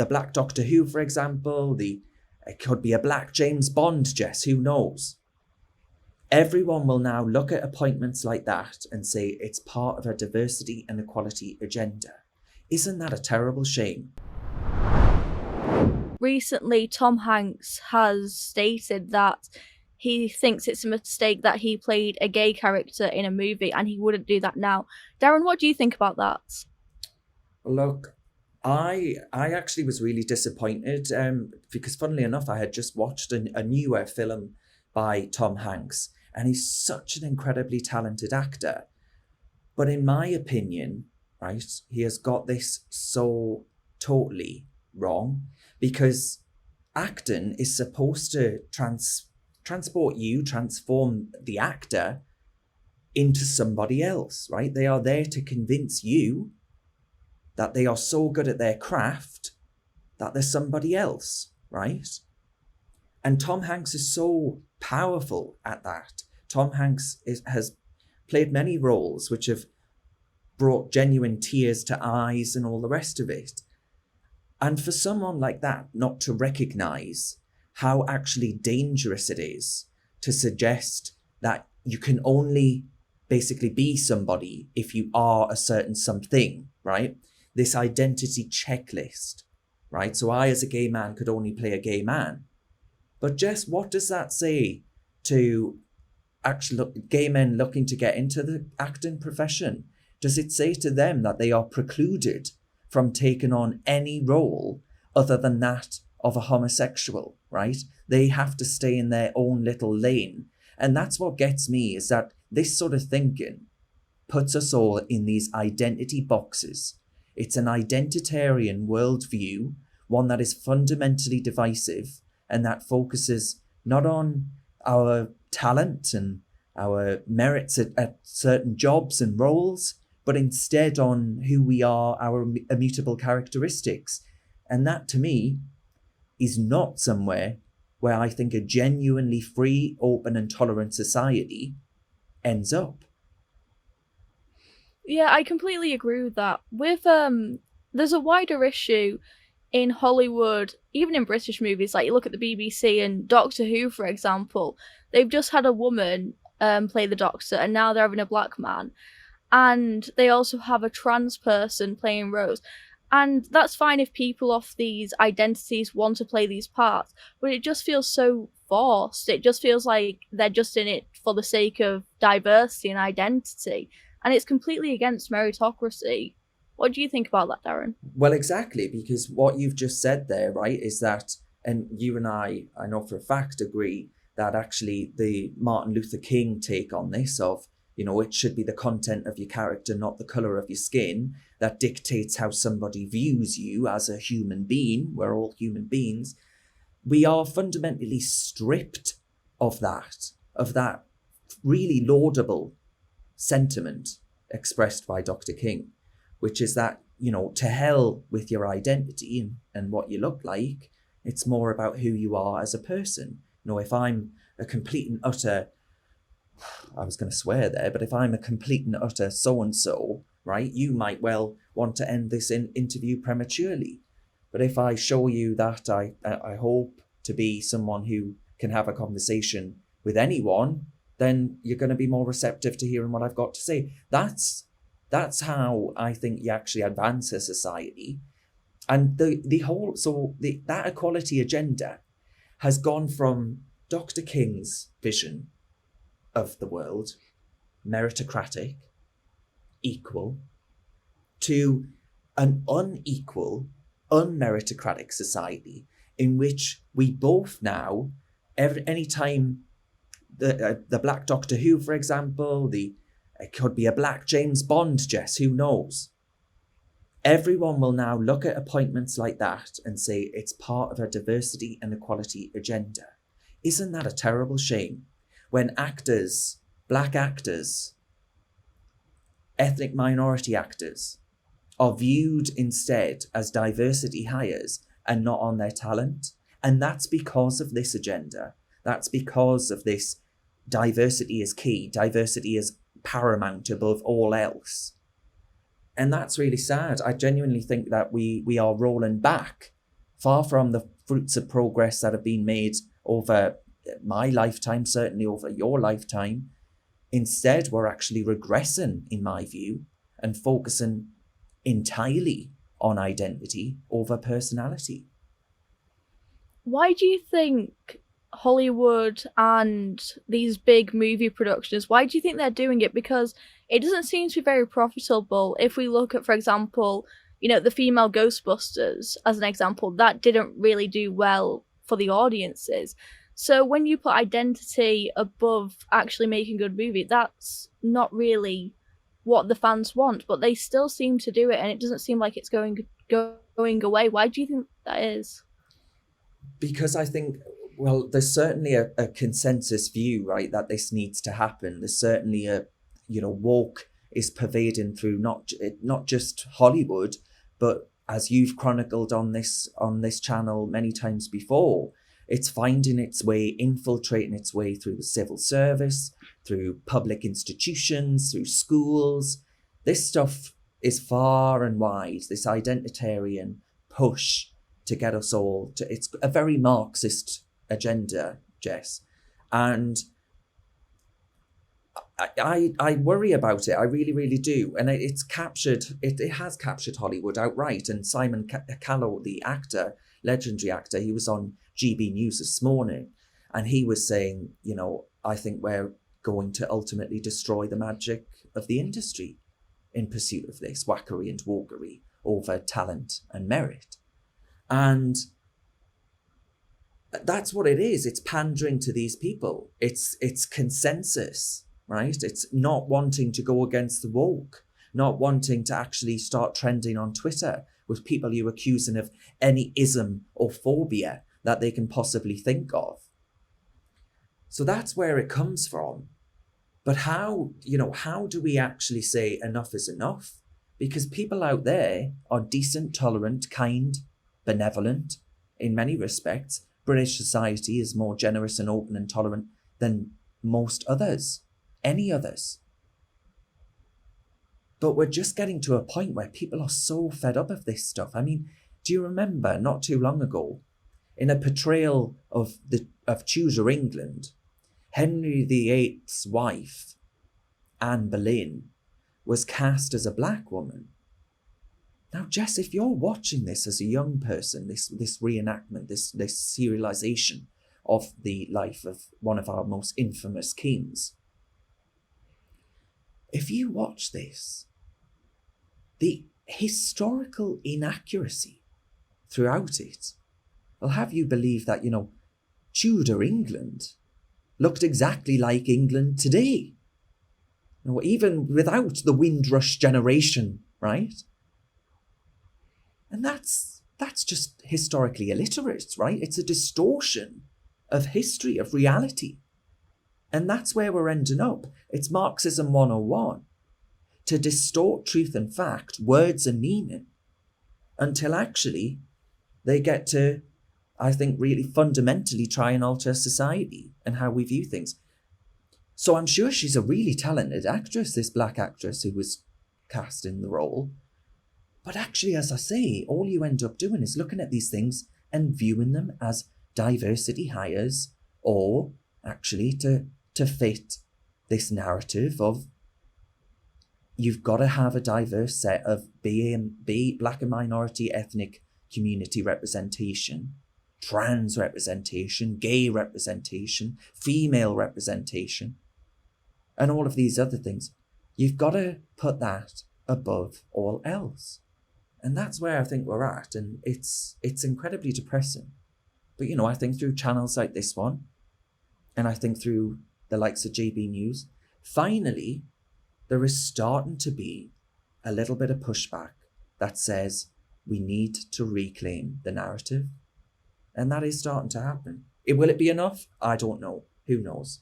the Black Doctor Who, for example, it could be a Black James Bond, Jess, who knows? Everyone will now look at appointments like that and say it's part of a diversity and equality agenda. Isn't that a terrible shame? Recently, Tom Hanks has stated that he thinks it's a mistake that he played a gay character in a movie and he wouldn't do that now. Darren, what do you think about that? Look, I actually was really disappointed because funnily enough, I had just watched a newer film by Tom Hanks, and he's such an incredibly talented actor. But in my opinion, right, he has got this so totally wrong, because acting is supposed to transform the actor into somebody else, right? They are there to convince you that they are so good at their craft that they're somebody else, right? And Tom Hanks is so powerful at that. Tom Hanks has played many roles which have brought genuine tears to eyes and all the rest of it. And for someone like that not to recognise how actually dangerous it is to suggest that you can only basically be somebody if you are a certain something, right? This identity checklist, right? So I, as a gay man, could only play a gay man. But Jess, what does that say to actually gay men looking to get into the acting profession? Does it say to them that they are precluded from taking on any role other than that of a homosexual, right? They have to stay in their own little lane. And that's what gets me, is that this sort of thinking puts us all in these identity boxes. It's an identitarian worldview, one that is fundamentally divisive and that focuses not on our talent and our merits at certain jobs and roles, but instead on who we are, our immutable characteristics. And that, to me, is not somewhere where I think a genuinely free, open and tolerant society ends up. Yeah, I completely agree with that. There's a wider issue in Hollywood, even in British movies, like you look at the BBC and Doctor Who, for example, they've just had a woman play the Doctor, and now they're having a black man. And they also have a trans person playing Rose. And that's fine if people of these identities want to play these parts, but it just feels so forced. It just feels like they're just in it for the sake of diversity and identity. And it's completely against meritocracy. What do you think about that, Darren? Well, exactly, because what you've just said there, right, is that, and you and I know for a fact, agree that actually the Martin Luther King take on this of, it should be the content of your character, not the colour of your skin, that dictates how somebody views you as a human being. We're all human beings. We are fundamentally stripped of that really laudable sentiment expressed by Dr. King, which is that, to hell with your identity and what you look like. It's more about who you are as a person. If I'm a complete and utter, I was going to swear there, but if I'm a complete and utter so-and-so, right, you might well want to end this interview prematurely. But if I show you that I hope to be someone who can have a conversation with anyone, then you're going to be more receptive to hearing what I've got to say. That's how I think you actually advance a society. And that equality agenda has gone from Dr. King's vision of the world, meritocratic, equal, to an unequal, unmeritocratic society in which we both now, any time the Black Doctor Who, for example, it could be a Black James Bond, Jess, who knows? Everyone will now look at appointments like that and say it's part of a diversity and equality agenda. Isn't that a terrible shame? When actors, black actors, ethnic minority actors, are viewed instead as diversity hires and not on their talent. And that's because of this agenda. That's because of this diversity is key. Diversity is paramount above all else. And that's really sad. I genuinely think that we are rolling back far from the fruits of progress that have been made over my lifetime, certainly over your lifetime. Instead, we're actually regressing, in my view, and focusing entirely on identity over personality. Why do you think Hollywood and these big movie productions, why do you think they're doing it? Because it doesn't seem to be very profitable. If we look at, for example, the female Ghostbusters as an example, that didn't really do well for the audiences. So when you put identity above actually making a good movie, that's not really what the fans want, but they still seem to do it, and it doesn't seem like it's going away. Why do you think that is? Because I think, well, there's certainly a consensus view, right, that this needs to happen. There's certainly woke is pervading through not just Hollywood, but as you've chronicled on this channel many times before, it's finding its way, infiltrating its way through the civil service, through public institutions, through schools. This stuff is far and wide, this identitarian push to get us all to, it's a very Marxist agenda, Jess. And I worry about it. I really, really do. And it has captured Hollywood outright. And Simon Callow, the actor, legendary actor, he was on GB News this morning, and he was saying, I think we're going to ultimately destroy the magic of the industry in pursuit of this wackery and wokery over talent and merit. And that's what it is. It's pandering to these people. It's consensus, right? It's not wanting to go against the woke, not wanting to actually start trending on Twitter with people you're accusing of any ism or phobia that they can possibly think of. So that's where it comes from. But how do we actually say enough is enough? Because people out there are decent, tolerant, kind, benevolent in many respects. British society is more generous and open and tolerant than most others, any others. But we're just getting to a point where people are so fed up of this stuff. I mean, do you remember not too long ago, in a portrayal of Tudor England, Henry VIII's wife, Anne Boleyn, was cast as a black woman? Now, Jess, if you're watching this as a young person, this reenactment, this serialization of the life of one of our most infamous kings, if you watch this, the historical inaccuracy throughout it will have you believe that, Tudor England looked exactly like England today. Even without the Windrush generation, right? And that's just historically illiterate, right? It's a distortion of history, of reality. And that's where we're ending up. It's Marxism 101. To distort truth and fact, words and meaning, until actually they get to, I think, really fundamentally try and alter society and how we view things. So I'm sure she's a really talented actress, this black actress who was cast in the role. But actually, as I say, all you end up doing is looking at these things and viewing them as diversity hires, or actually to fit this narrative of you've got to have a diverse set of black and minority ethnic community representation, trans representation, gay representation, female representation, and all of these other things. You've got to put that above all else. And that's where I think we're at. And it's incredibly depressing. But, I think through channels like this one, and I think through the likes of GB News, finally, there is starting to be a little bit of pushback that says we need to reclaim the narrative. And that is starting to happen. Will it be enough? I don't know. Who knows?